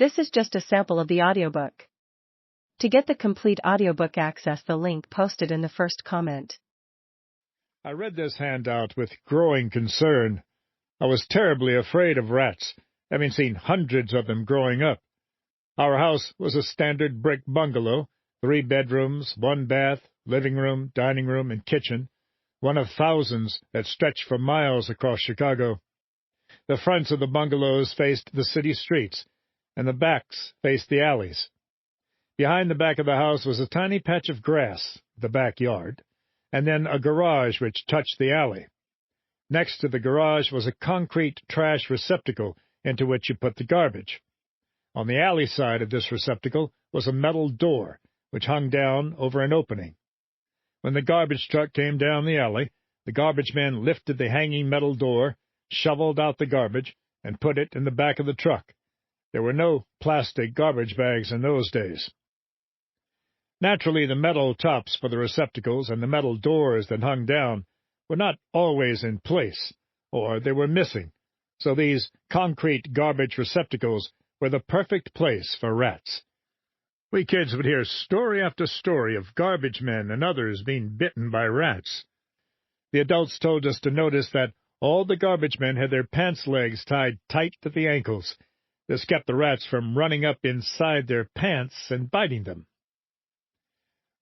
This is just a sample of the audiobook. To get the complete audiobook, access the link posted in the first comment. I read this handout with growing concern. I was terribly afraid of rats, having seen hundreds of them growing up. Our house was a standard brick bungalow, 3 bedrooms, 1 bath, living room, dining room, and kitchen, one of thousands that stretched for miles across Chicago. The fronts of the bungalows faced the city streets, and the backs faced the alleys. Behind the back of the house was a tiny patch of grass, the backyard, and then a garage which touched the alley. Next to the garage was a concrete trash receptacle into which you put the garbage. On the alley side of this receptacle was a metal door, which hung down over an opening. When the garbage truck came down the alley, the garbage man lifted the hanging metal door, shoveled out the garbage, and put it in the back of the truck. There were no plastic garbage bags in those days. Naturally, the metal tops for the receptacles and the metal doors that hung down were not always in place, or they were missing, so these concrete garbage receptacles were the perfect place for rats. We kids would hear story after story of garbage men and others being bitten by rats. The adults told us to notice that all the garbage men had their pants legs tied tight to the ankles. This kept the rats from running up inside their pants and biting them.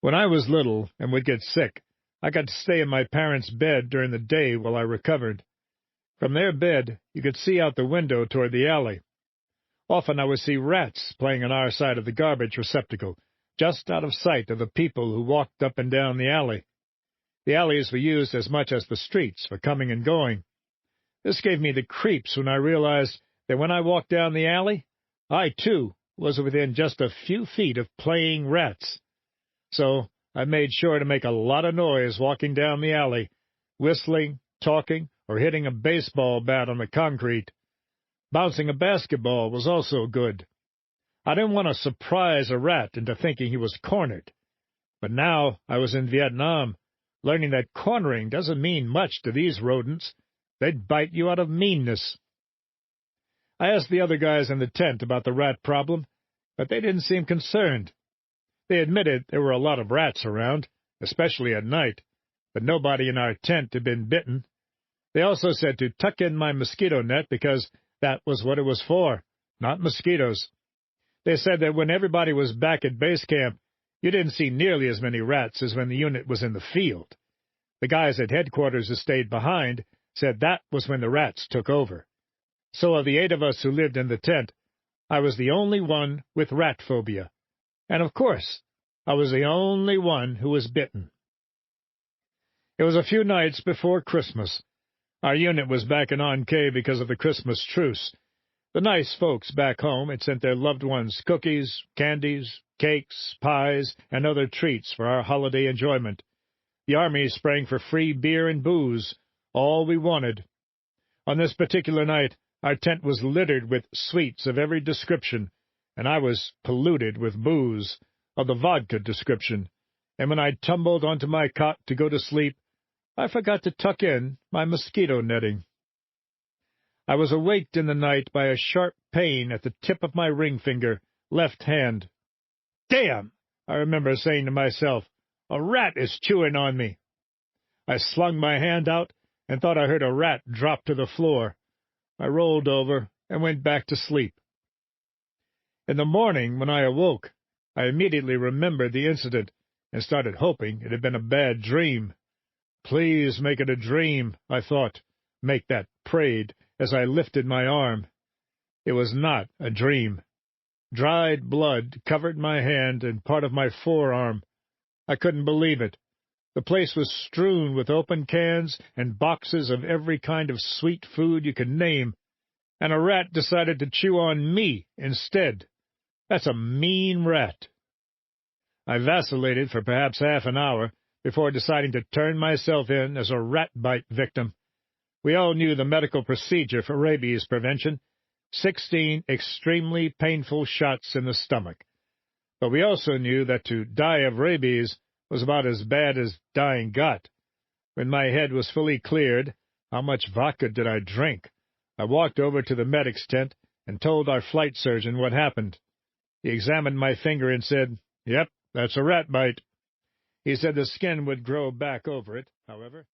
When I was little and would get sick, I got to stay in my parents' bed during the day while I recovered. From their bed, you could see out the window toward the alley. Often I would see rats playing on our side of the garbage receptacle, just out of sight of the people who walked up and down the alley. The alleys were used as much as the streets for coming and going. This gave me the creeps when I realized that when I walked down the alley, I, too, was within just a few feet of playing rats. So I made sure to make a lot of noise walking down the alley, whistling, talking, or hitting a baseball bat on the concrete. Bouncing a basketball was also good. I didn't want to surprise a rat into thinking he was cornered. But now I was in Vietnam, learning that cornering doesn't mean much to these rodents. They'd bite you out of meanness. I asked the other guys in the tent about the rat problem, but they didn't seem concerned. They admitted there were a lot of rats around, especially at night, but nobody in our tent had been bitten. They also said to tuck in my mosquito net because that was what it was for, not mosquitoes. They said that when everybody was back at base camp, you didn't see nearly as many rats as when the unit was in the field. The guys at headquarters who stayed behind said that was when the rats took over. So of the 8 of us who lived in the tent, I was the only one with rat phobia. And of course, I was the only one who was bitten. It was a few nights before Christmas. Our unit was back in Ankei because of the Christmas truce. The nice folks back home had sent their loved ones cookies, candies, cakes, pies, and other treats for our holiday enjoyment. The army sprang for free beer and booze, all we wanted. On this particular night, our tent was littered with sweets of every description, and I was polluted with booze, of the vodka description, and when I tumbled onto my cot to go to sleep, I forgot to tuck in my mosquito netting. I was awaked in the night by a sharp pain at the tip of my ring finger, left hand. "Damn!" I remember saying to myself, "a rat is chewing on me." I slung my hand out and thought I heard a rat drop to the floor. I rolled over and went back to sleep. In the morning, when I awoke, I immediately remembered the incident and started hoping it had been a bad dream. Please make it a dream, I thought. Make that prayed as I lifted my arm. It was not a dream. Dried blood covered my hand and part of my forearm. I couldn't believe it. The place was strewn with open cans and boxes of every kind of sweet food you could name, and a rat decided to chew on me instead. That's a mean rat. I vacillated for perhaps half an hour before deciding to turn myself in as a rat bite victim. We all knew the medical procedure for rabies prevention, 16 extremely painful shots in the stomach. But we also knew that to die of rabies was about as bad as dying got. When my head was fully cleared, how much vodka did I drink? I walked over to the medic's tent and told our flight surgeon what happened. He examined my finger and said, "Yep, that's a rat bite." He said the skin would grow back over it, however.